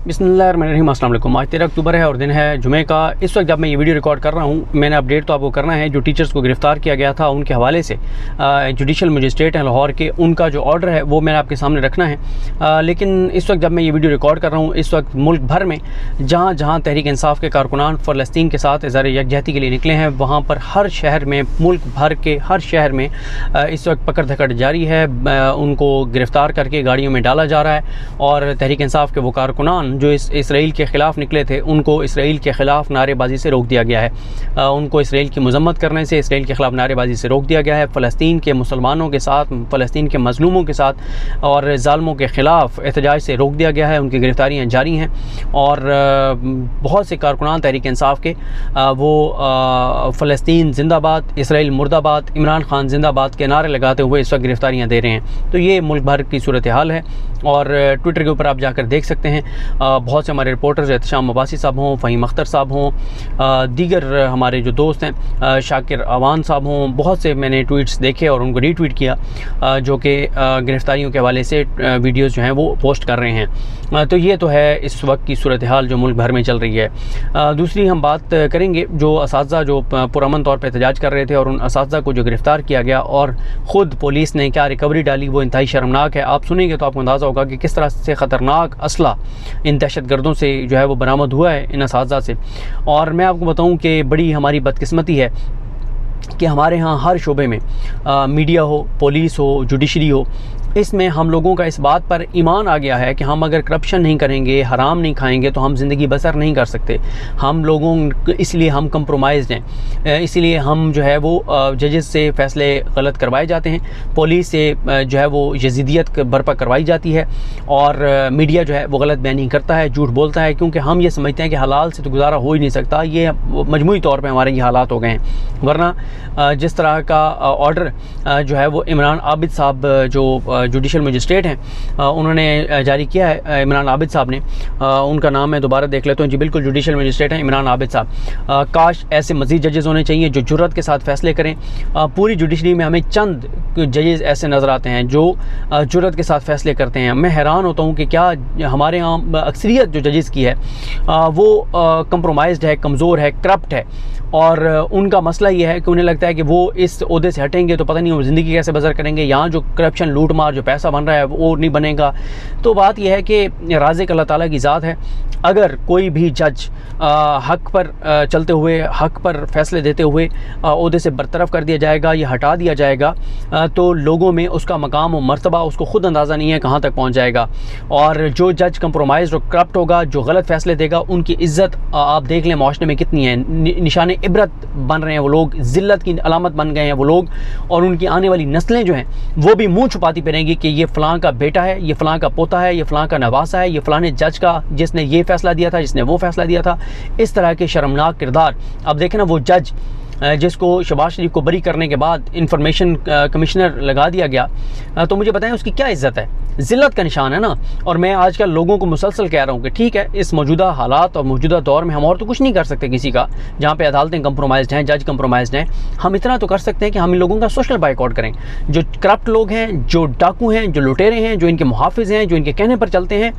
बिस्मिल्लाहिर्रहमानिर्रहीम। अस्सलाम वालेकुम। आज 13 अक्टूबर है और दिन है जुमे का। इस वक्त जब मैं ये वीडियो रिकॉर्ड कर रहा हूँ, मैंने अपडेट तो आपको करना है। जो टीचर्स को गिरफ़्तार किया गया था उनके हवाले से जुडिशल मजिस्ट्रेट हैं लाहौर के, उनका जो ऑर्डर है वो मैंने आपके सामने रखना है। लेकिन इस वक्त जब मैं ये वीडियो रिकॉर्ड कर रहा हूँ, इस वक्त मुल्क भर में जहाँ जहाँ तहरीक इंसाफ के कारकुनान फ़लस्तीन के साथ इज़हार यकजहती के लिए निकले हैं, वहाँ पर हर शहर में, मुल्क भर के हर शहर में इस वक्त पकड़ धकड़ जारी है। उनको गिरफ़्तार करके गाड़ियों में डाला जा रहा है और तहरीक इंसाफ के वो कारकुनान जो इसराइल के ख़िलाफ़ निकले थे, उनको इसराइल के ख़िलाफ़ नारेबाजी से रोक दिया गया है। उनको इसराइल की मज़म्मत करने से, इसराइल के ख़िलाफ़ नारेबाजी से रोक दिया गया है। फ़लस्तीन के मुसलमानों के साथ, फ़लस्तीन के मज़लूमों के साथ और ज़ालिमों के ख़िलाफ़ एहतजाज से रोक दिया गया है। उनकी गिरफ़्तारियाँ जारी हैं और बहुत से कारकुनान तहरीक इंसाफ के वो फ़लस्तीन ज़िंदाबाद, इसराइल मुर्दाबाद, इमरान खान ज़िंदाबाद के नारे लगाते हुए इस वक्त गिरफ़्तारियाँ दे रहे हैं। तो ये मुल्क भर की सूरत हाल है और ट्विटर के ऊपर आप जाकर देख सकते हैं। बहुत से हमारे रिपोर्टर्स, एहतशाम अब्बासी साहब हों, फ़हीम अख्तर साहब हों, दीगर हमारे जो दोस्त हैं, शाकिर अवान साहब हों, बहुत से मैंने ट्वीट्स देखे और उनको रीट्वीट किया, जो कि गिरफ़्तारियों के हवाले से वीडियोज़ जो हैं वो पोस्ट कर रहे हैं। तो ये तो है इस वक्त की सूरत हाल जो मुल्क भर में चल रही है। दूसरी हम बात करेंगे जो असातिज़ा जो पुरअमन तौर पर एहतजाज कर रहे थे और उन असातिज़ा को जो गिरफ़्तार किया गया और ख़ुद पुलिस ने क्या रिकवरी डाली, वो इंतहाई शर्मनाक है। आप सुनेंगे तो आपको अंदाज़ा होगा कि किस तरह से ख़तरनाक असला इन दहशतगर्दों से जो है वो बरामद हुआ है, इन असातिज़ा से। और मैं आपको बताऊं कि बड़ी हमारी बदकिस्मती है कि हमारे यहाँ हर शोबे में मीडिया हो, पुलिस हो, जुडिशरी हो, इसमें हम लोगों का इस बात पर ईमान आ गया है कि हम अगर करप्शन नहीं करेंगे, हराम नहीं खाएंगे तो हम ज़िंदगी बसर नहीं कर सकते। हम लोगों इसलिए हम कंप्रोमाइज़ हैं, इसलिए हम जो है वो जजेस से फ़ैसले गलत करवाए जाते हैं, पुलिस से जो है वो यजीदियत बर्पा करवाई जाती है और मीडिया जो है वो गलत बयानी करता है, झूठ बोलता है, क्योंकि हम ये समझते हैं कि हलाल से तो गुजारा हो ही नहीं सकता। ये मजमूई तौर पर हमारे ये हालात हो गए हैं। वरना जिस तरह का ऑर्डर जो है वो इमरान आबिद साहब जो जुडिशल मजिस्ट्रेट हैं उन्होंने जारी किया है, इमरान आबिद साहब ने, उनका नाम मैं दोबारा देख लेता हूँ जी, बिल्कुल जुडिशल मजिस्ट्रेट हैं इमरान आबिद साहब। काश ऐसे मज़ीद जजेस होने चाहिए जो जुर्रत के साथ फ़ैसले करें। पूरी जुडिशरी में हमें चंद जजेस ऐसे नज़र आते हैं जो जुर्रत के साथ फ़ैसले करते हैं। मैं हैरान होता हूँ कि क्या हमारे यहाँ अक्सरियत जो जजेस की है वो कंप्रोमाइज़्ड है, कमज़ोर है, करप्ट है और उनका मसला ये है कि उन्हें लगता है कि वो इस ओहदे से हटेंगे तो पता नहीं वो ज़िंदगी कैसे बसर करेंगे। यहाँ जो करप्शन, लूट मार, जो पैसा बन रहा है वो नहीं बनेगा। तो बात यह है कि राज़िक अल्लाह ताला की ज़ात है। अगर कोई भी जज हक़ पर चलते हुए, हक़ पर फ़ैसले देते हुए ओहदे से बरतरफ़ कर दिया जाएगा या हटा दिया जाएगा तो लोगों में उसका मकाम और मर्तबा उसको ख़ुद अंदाज़ा नहीं है कहाँ तक पहुँच जाएगा। और जो जज कंप्रोमाइज़ और करप्ट होगा, जो गलत फ़ैसले देगा, उनकी इज़्ज़त आप देख लें माशरे में कितनी है। निशान इबरत बन रहे हैं वो लोग, ज़िल्लत की अलामत बन गए हैं वो लोग और उनकी आने वाली नस्लें जो हैं वो भी मुँह छुपाती फिरेंगी कि ये फ़लाँ का बेटा है, ये फ़लाँ का पोता है, ये फ़लाँ का नवासा है, ये फ़लाने जज का जिसने ये फ़ैसला दिया था, जिसने वो फ़ैसला दिया था। इस तरह के शर्मनाक किरदार। अब देखें ना, वो जज जिसको शहबाज शरीफ को बरी करने के बाद इंफॉर्मेशन कमिश्नर लगा दिया गया, तो मुझे बताएं उसकी क्या इज़्ज़त है? ज़िल्लत का निशान है ना। और मैं आजकल लोगों को मुसलसल कह रहा हूँ कि ठीक है, इस मौजूदा हालात और मौजूदा दौर में हम और तो कुछ नहीं कर सकते किसी का, जहाँ पे अदालतें कंप्रोमाइज़्ड हैं, जज कंप्रोमाइज़्ड हैं। हम इतना तो कर सकते हैं कि हम इन लोगों का सोशल बाइकआउट करें। जो करप्ट लोग हैं, जो डाकू हैं, जो लुटेरे हैं, जो इनके मुहाफिज हैं, जो इनके कहने पर चलते हैं,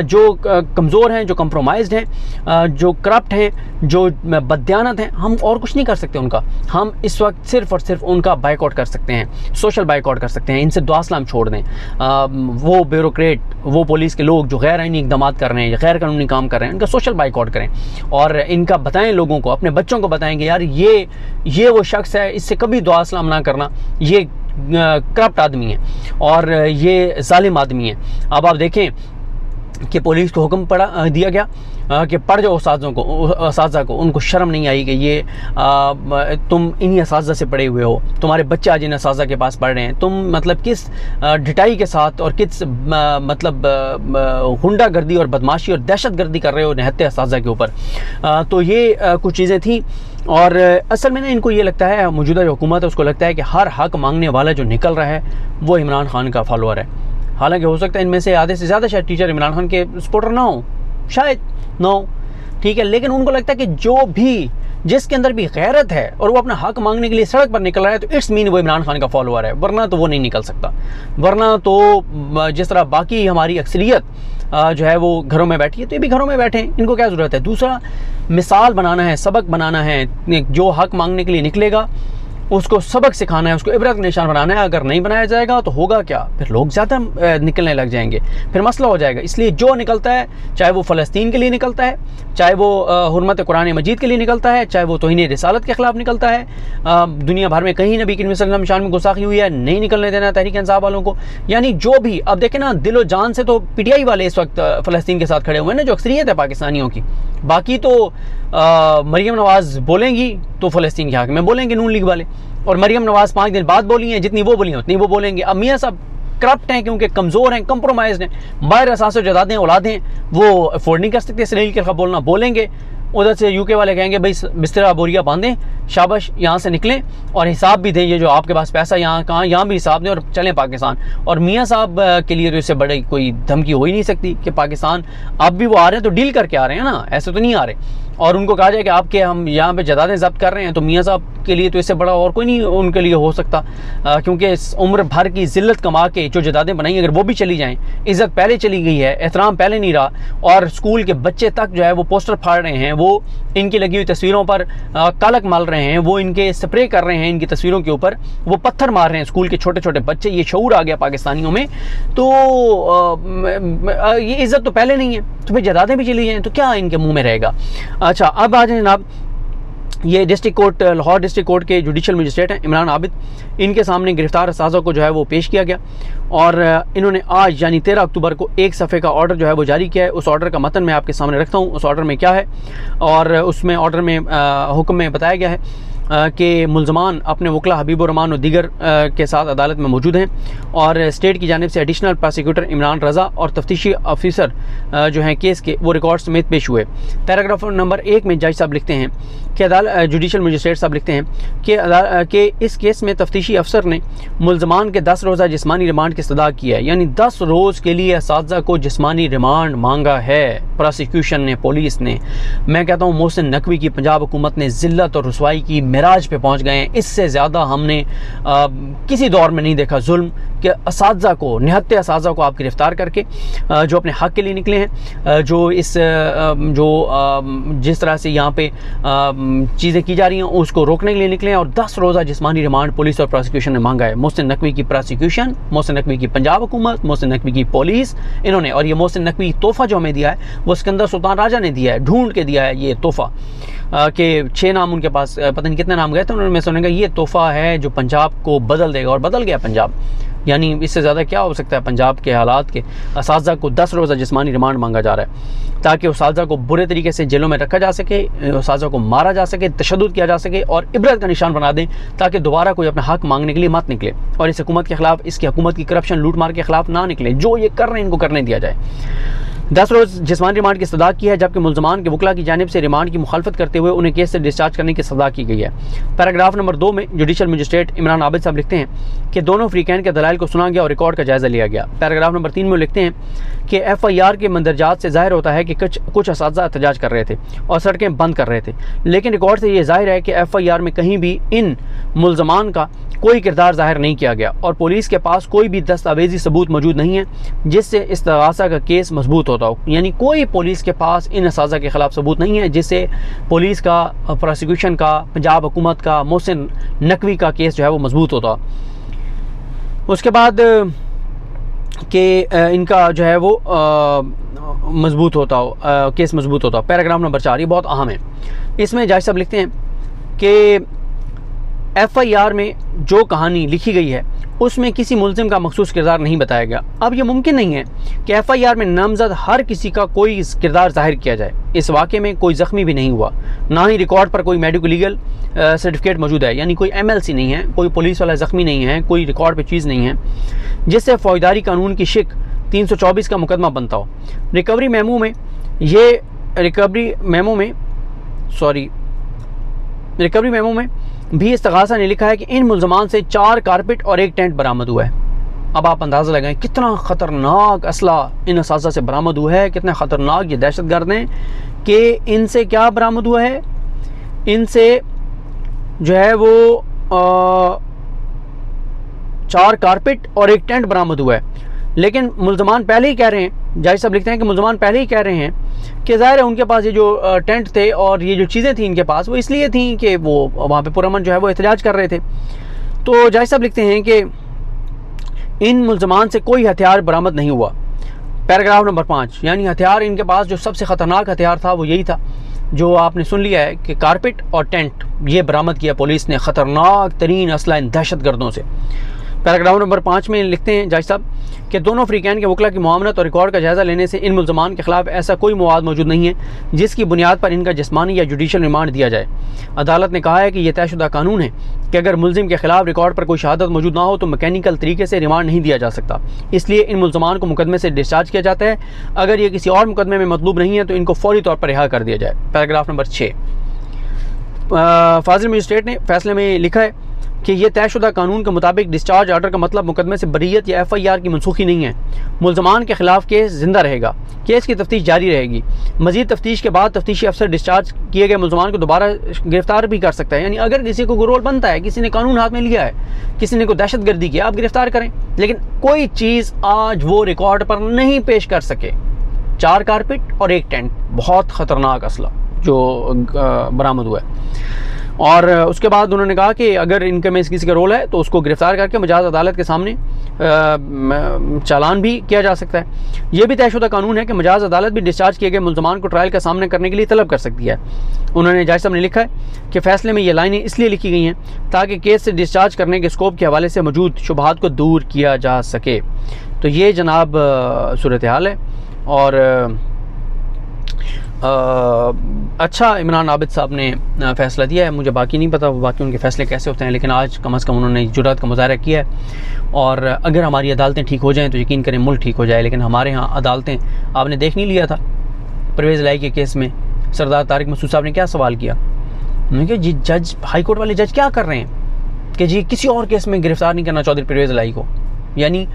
जो कमज़ोर हैं, जो कंप्रोमाइज़्ड हैं, जो करप्ट हैं, जो बददियानत हैं, हम और कुछ नहीं कर सकते उनका। हम इस वक्त सिर्फ़ और सिर्फ उनका बाइकआउट कर सकते हैं, सोशल बाइकआउट कर सकते हैं। इनसे दुआ सलाम छोड़ दें। वो ब्यूरोक्रेट, वो पुलिस के लोग जो गैर आईनी इक़दाम कर रहे हैं, गैर कानूनी काम कर रहे हैं, इनका सोशल बाइकआउट करें और इनका बताएं लोगों को, अपने बच्चों को बताएंगे यार ये वो शख्स है, इससे कभी दुआ सलाम ना करना, ये करप्ट आदमी है और ये जालिम आदमी है। अब आप देखें कि पुलिस को हुक्म दिया गया कि पढ़ जाओ असातिज़ा को। उनको शर्म नहीं आई कि ये तुम इन्हीं असातिज़ा से पढ़े हुए हो, तुम्हारे बच्चे आज इन असातिज़ा के पास पढ़ रहे हैं, तुम मतलब किस ढिठाई के साथ और किस मतलब गुंडागर्दी और बदमाशी और दहशतगर्दी कर रहे हो निहत्ते असातिज़ा के ऊपर। तो ये कुछ चीज़ें थी और असल में ना इनको ये लगता है, मौजूदा जो हुकूमत है उसको लगता है कि हर हक़ मांगने वाला जो निकल रहा है वो इमरान खान का फॉलोअर है। हालांकि हो सकता है इनमें से आधे से ज़्यादा शायद टीचर इमरान खान के सपोर्टर ना हो, शायद ना हो, ठीक है, लेकिन उनको लगता है कि जो भी जिसके अंदर भी गैरत है और वो अपना हक मांगने के लिए सड़क पर निकल रहा है तो इट्स मीन वो इमरान खान का फॉलोअर है, वरना तो वो नहीं निकल सकता। वरना तो जिस तरह बाकी हमारी अक्सरियत जो है वो घरों में बैठी है, तो ये भी घरों में बैठे हैं, इनको क्या ज़रूरत है। दूसरा, मिसाल बनाना है, सबक बनाना है, जो हक मांगने के लिए निकलेगा उसको सबक सिखाना है, उसको इबरत का निशान बनाना है। अगर नहीं बनाया जाएगा तो होगा क्या, फिर लोग ज़्यादा निकलने लग जाएंगे, फिर मसला हो जाएगा। इसलिए जो निकलता है, चाहे वो फ़लस्तीन के लिए निकलता है, चाहे वो हुर्मत कुरान मजीद के लिए निकलता है, चाहे वो तौहीन रिसालत के ख़िलाफ़ निकलता है, दुनिया भर में कहीं नबी करीम सल्लल्लाहु अलैहि वसल्लम शान में गुस्ताखी हुई है, नहीं निकलने देना तहरीक इंसाफ वालों को। यानी जो भी, अब देखें ना, दिलो जान से तो PTI वाले इस वक्त फ़लस्तीन के साथ खड़े हुए हैं ना, जो अक्सरियत है पाकिस्तानियों की। बाकी तो मरियम नवाज़ बोलेंगी तो फ़लस्तीन के हक़ में बोलेंगे नून लीग वाले, और मरियम नवाज़ 5 दिन बाद बोली हैं, जितनी वो बोली हैं उतनी वो बोलेंगे। अब मियाँ साहब करप्ट हैं, क्योंकि कमज़ोर हैं, कंप्रोमाइज़ हैं, बाहर असास जदादें औलादें वो अफोर्ड नहीं कर सकते इसराइल के खिलाफ बोलना, बोलेंगे। उधर से UK वाले कहेंगे भाई बिस्तरा बोरिया बांधें, शाबाश यहाँ से निकलें और हिसाब भी दें, ये जो आपके पास पैसा यहाँ कहाँ, यहाँ भी हिसाब दें और चलें पाकिस्तान। और मियाँ साहब के लिए तो इससे बड़ी कोई धमकी हो ही नहीं सकती कि पाकिस्तान, अब भी वो आ रहे हैं तो डील करके आ रहे हैं ना, ऐसे तो नहीं आ रहे। और उनको कहा जाए कि आपके हम यहाँ पे जदादें ज़ब्त कर रहे हैं, तो मियाँ साहब के लिए तो इससे बड़ा और कोई नहीं उनके लिए हो सकता, क्योंकि इस उम्र भर की ज़िल्लत कमा के जो जदादें बनाई, अगर वो भी चली जाएँ, इज़्ज़त पहले चली गई है, एहतराम पहले नहीं रहा, और स्कूल के बच्चे तक जो है वो पोस्टर फाड़ रहे हैं, वो इनकी लगी हुई तस्वीरों पर कालक मल रहे हैं, वो इनके स्प्रे कर रहे हैं इनकी तस्वीरों के ऊपर, वो पत्थर मार रहे हैं स्कूल के छोटे छोटे बच्चे। ये शऊर आ गया पाकिस्तानियों में, तो ये इज़्ज़त तो पहले नहीं है, तो फिर जदादें भी चली जाएँ तो क्या इनके मुँह में रहेगा। अच्छा, अब आ जाए जनाब, ये district court, Lahore district court के जुडिशल मजिस्ट्रेट हैं इमरान आबिद, इनके सामने गिरफ्तार असाज़ा को जो है वो पेश किया गया, और इन्होंने आज यानी 13 अक्टूबर को 1 सफ़े का ऑर्डर जो है वो जारी किया है। उस ऑर्डर का मतन मैं आपके सामने रखता हूँ, उस ऑर्डर में क्या है। और उसमें ऑर्डर में हुक्म में बताया गया है कि मुल्ज़मान अपने वकला हबीबुर रहमान और दीगर के साथ अदालत में मौजूद हैं, और स्टेट की जानिब से एडिशनल प्रोसिक्यूटर इमरान रज़ा और तफ्तीशी ऑफिसर जो हैं केस के, वो रिकॉर्ड समेत पेश हुए। पैराग्राफ नंबर 1 में जज साहब लिखते हैं कि जुडिशल मजिस्ट्रेट साहब लिखते हैं कि इस केस में तफ्तीशी अफसर ने मुल्ज़मान के 10 रोज़ा जिस्मानी रिमांड की इस्तदा की है, यानी 10 रोज़ के लिए असातिज़ा को जिस्मानी रिमांड मांगा है प्रोसिक्यूशन ने, पुलिस ने। मैं कहता हूँ मोहसिन नकवी की पंजाब हुकूमत ने ज़िल्लत और रुसवाई की मिराज पे पहुँच गए हैं। इससे ज़्यादा हमने किसी दौर में नहीं देखा जुल्म, कि असातिज़ा को, निहत्ते असातिज़ा को आप गिरफ़्तार करके जो अपने हक़ के लिए निकले हैं, जो इस जिस तरह से यहाँ पे चीज़ें की जा रही हैं उसको रोकने के लिए निकले हैं, और 10 रोज़ा जिस्मानी रिमांड पुलिस और प्रोसिक्यूशन ने मांगा है। मोहसिन नकवी की प्रोसिक्यूशन, मोहसिन नकवी की पंजाब हुकूमत, मोहसिन नकवी की पुलिस, इन्होंने, और ये मोहसिन नकवी तोहफ़ा जो हमें दिया है वो सिकंदर सुल्तान राजा ने दिया है, ढूंढ के दिया है ये तोहफ़ा, कि 6 नाम उनके पास, पता नहीं कितने नाम गए थे, उन्होंने सुनेगा ये तोहफ़ा है जो पंजाब को बदल देगा, और बदल गया पंजाब। यानी इससे ज़्यादा क्या हो सकता है पंजाब के हालात के। असातिज़ा को 10 रोज़ा जिस्मानी रिमांड मांगा जा रहा है ताकि असातिज़ा को बुरे तरीके से जेलों में रखा जा सके, असातिज़ा को मारा जा सके, तशद्दुद किया जा सके, और इबरत का निशान बना दें ताकि दोबारा कोई अपना हक़ मांगने के लिए मत निकले, और इस हुकूमत के ख़िलाफ़, इसकी हुकूमत की करप्शन लूट मार के ख़िलाफ़ ना निकले। जो ये कर रहे हैं इनको करने दिया जाए। 10 रोज़ जिस्मानी रिमांड की सदा की है, जबकि मुल्ज़मान के वकला की जानिब से रिमांड की मुखालफत करते हुए उन्हें केस से डिस्चार्ज करने की सदा की गई है। पैराग्राफ नंबर 2 में जुडिशल मजिस्ट्रेट इमरान आबिद साहब लिखते हैं कि दोनों फ्रीकैन के दलाइल को सुना गया और रिकॉर्ड का जायज़ा लिया गया। पैराग्राफ नंबर 3 में लिखते हैं कि FIR के मंदरजात से ज़ाहिर होता है कि कुछ असातिज़ा एहतजाज कर रहे थे और सड़कें बंद कर रहे थे, लेकिन रिकॉर्ड से ये ज़ाहिर है कि FIR में कहीं भी इन मुल्ज़मान का कोई किरदार ज़ाहिर नहीं किया गया, और पुलिस के पास कोई भी दस्तावेजी सबूत मौजूद नहीं है जिससे इस्तिग़ासा का केस मजबूत होता हो। यानी कोई पुलिस के पास इन असातिज़ा के ख़िलाफ़ सबूत नहीं है जिससे पुलिस का, प्रोसिक्यूशन का, पंजाब हुकूमत का, मोहसिन नकवी का केस जो है वो मजबूत होता। उसके बाद कि इनका जो है वो मजबूत होता हो, केस मजबूत होता हो। पैराग्राफ नंबर 4, ये बहुत अहम है। इसमें जज साहब लिखते हैं कि FIR में जो कहानी लिखी गई है उसमें किसी मुल्ज़िम का मखसूस किरदार नहीं बताया गया। अब ये मुमकिन नहीं है कि FIR में नामज़द हर किसी का कोई किरदार ज़ाहिर किया जाए। इस वाक़े में कोई ज़ख्मी भी नहीं हुआ, ना ही रिकॉर्ड पर कोई मेडिको लीगल सर्टिफिकेट मौजूद है, यानी कोई MLC नहीं है, कोई पुलिस वाला ज़ख्मी नहीं है, कोई रिकॉर्ड पर चीज़ नहीं है जिससे फ़ौजदारी कानून की शिक 324 का मुकदमा बनता हो। रिकवरी मेमो में भी इस्तिग़ासा ने लिखा है कि इन मुल्ज़मान से 4 कारपेट और 1 टेंट बरामद हुआ है। अब आप अंदाज़ा लगाएं कितना ख़तरनाक असला इन असातिज़ा से बरामद हुआ है, कितने ख़तरनाक ये दहशतगर्द हैं कि इनसे क्या बरामद हुआ है, इनसे जो है वो 4 कारपेट और 1 टेंट बरामद हुआ है। लेकिन मुल्ज़मान पहले ही कह रहे हैं, जज साहब लिखते हैं कि मुल्ज़मान पहले ही कह रहे हैं कि ज़ाहिर है उनके पास ये जो टेंट थे और ये जो चीज़ें थी इनके पास वो इसलिए थी कि वो वहाँ पे पुरअमन जो है वो एहतजाज कर रहे थे। तो जज साहब लिखते हैं कि इन मुल्ज़मान से कोई हथियार बरामद नहीं हुआ। पैराग्राफ नंबर 5, यानी हथियार इनके पास जो सबसे ख़तरनाक हथियार था वो यही था जो आपने सुन लिया है कि कारपेट और टेंट, ये बरामद किया पुलिस ने ख़तरनाक तरीन असला इन दहशतगर्दों से। पैराग्राफ नंबर 5 में लिखते हैं जज साहब कि दोनों अफ्रीकैन के वकला की मामलत और रिकॉर्ड का जायज़ा लेने से इन मुल्ज़मान के ख़िलाफ़ ऐसा कोई मवाद मौजूद नहीं है जिसकी बुनियाद पर इनका जिस्मानी या जुडिशल रिमांड दिया जाए। अदालत ने कहा है कि यह तयशुदा कानून है कि अगर मुल्ज़िम के ख़िलाफ़ रिकॉर्ड पर कोई शहादत मौजूद ना हो तो मैकेनिकल तरीके से रिमांड नहीं दिया जा सकता, इसलिए इन मुल्ज़मान को मुकदमे से डिस्चार्ज किया जाता है। अगर ये किसी और मुकदमे में मतलूब नहीं है तो इनको फौरी तौर पर रिहा कर दिया जाए। पैराग्राफ नंबर 6, फाजिल मजिस्ट्रेट ने फैसले में लिखा है कि यह तयशुदा कानून के मुताबिक डिस्चार्ज आर्डर का मतलब मुकदमे से बरीयत या FIR की मनसूखी नहीं है। मुल्ज़मान के ख़िलाफ़ केस जिंदा रहेगा, केस की तफ्तीश जारी रहेगी। मज़ीद तफ्तीश के बाद तफ्तीशी अफसर डिस्चार्ज किए गए मुल्ज़मान को दोबारा गिरफ्तार भी कर सकता है। यानी अगर किसी को रोल बनता है, किसी ने कानून हाथ में लिया है, किसी ने कोई दहशतगर्दी की, आप गिरफ्तार करें, लेकिन कोई चीज़ आज वो रिकॉर्ड पर नहीं पेश कर सके। 4 कारपेट और 1 टेंट, बहुत ख़तरनाक असला जो बरामद हुआ है। और उसके बाद उन्होंने कहा कि अगर इनके में किसी का रोल है तो उसको गिरफ्तार करके मजाज अदालत के सामने चालान भी किया जा सकता है। यह भी तयशुदा कानून है कि मजाज अदालत भी डिस्चार्ज किए गए मुल्ज़मान को ट्रायल का सामना करने के लिए तलब कर सकती है। उन्होंने जज साहब ने लिखा है कि फ़ैसले में ये लाइनें इसलिए लिखी गई हैं ताकि केस से डिस्चार्ज करने के स्कोप के हवाले से मौजूद शुबहात को दूर किया जा सके। तो ये जनाब सूरत हाल है। और अच्छा इमरान आबिद साहब ने फ़ैसला दिया है, मुझे बाकी नहीं पता बाकी उनके फ़ैसले कैसे होते हैं, लेकिन आज कम अज़ कम उन्होंने जुर्रत का मुज़ाहरा किया है। और अगर हमारी अदालतें ठीक हो जाएं तो यकीन करें मुल्क ठीक हो जाए। लेकिन हमारे यहाँ अदालतें, आपने देख नहीं लिया था परवेज़ इलाही के केस में सरदार तारिक मसूद साहब ने क्या सवाल किया, उन्होंने कहा जी जज, हाई कोर्ट वाले जज क्या कर रहे हैं कि जी किसी और केस में गिरफ़्तार नहीं करना चौधरी परवेज़ इलाही को, यानी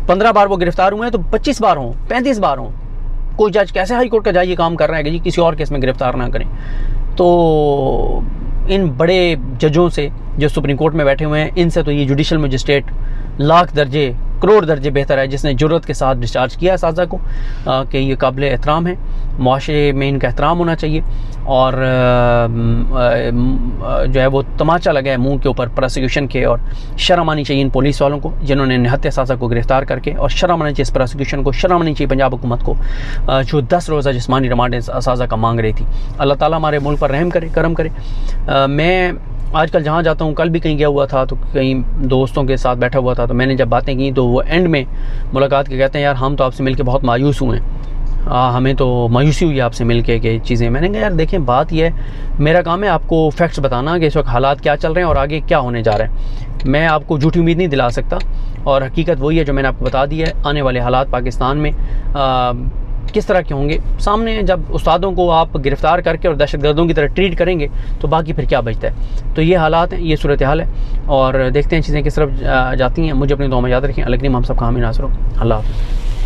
15 बार वो गिरफ़्तार हुए हैं तो 25 बार हों, 35 बार हों, कोई जज कैसे हाई कोर्ट का जज ये काम कर रहा है कि जी किसी और केस में गिरफ्तार ना करें। तो इन बड़े जजों से जो सुप्रीम कोर्ट में बैठे हुए हैं, इनसे तो ये जुडिशल मजिस्ट्रेट लाख दर्जे करोड़ दर्जे बेहतर है जिसने जुर्रत के साथ डिस्चार्ज किया है साजा को कि ये काबिल एहतराम है, मुआशरे में इनका एहतराम होना चाहिए। और जो है वो तमाचा लगा है मुंह के ऊपर प्रोसिक्यूशन के, और शर्म आनी चाहिए इन पुलिस वालों को जिन्होंने निहत्ते साजा को गिरफ्तार करके, और शर्म आनी चाहिए इस प्रोसिक्यूशन को, शर्म आनी चाहिए पंजाब हुकूमत को जो 10 रोज़ा जिस्मानी रिमांड साजा का मांग रही थी। अल्लाह ताला हमारे मुल्क पर रहम करे, करम करे। मैं आजकल जहाँ जाता हूँ, कल भी कहीं गया हुआ था तो कहीं दोस्तों के साथ बैठा हुआ था, तो मैंने जब बातें की तो वो एंड में मुलाकात के कहते हैं यार हम तो आपसे मिलके बहुत मायूस हुए हैं, हमें तो मायूसी हुई आपसे मिलके के चीज़ें। मैंने कहा यार देखें बात यह है, मेरा काम है आपको फैक्ट्स बताना कि इस वक्त हालात क्या चल रहे हैं और आगे क्या होने जा रहा है। मैं आपको झूठी उम्मीद नहीं दिला सकता, और हकीकत वही है जो मैंने आपको बता दी है। आने वाले हालात पाकिस्तान में किस तरह के होंगे, सामने जब उस्तादों को आप गिरफ़्तार करके और दहशतगर्दों की तरह ट्रीट करेंगे तो बाकी फिर क्या बचता है। तो ये हालात हैं, ये सूरत हाल है, और देखते हैं चीज़ें किस तरफ जाती हैं। मुझे अपनी दुआ में याद रखें। अल्लाह करीम हम सब का हामी नासर हो। अल्लाह हाफ़िज़।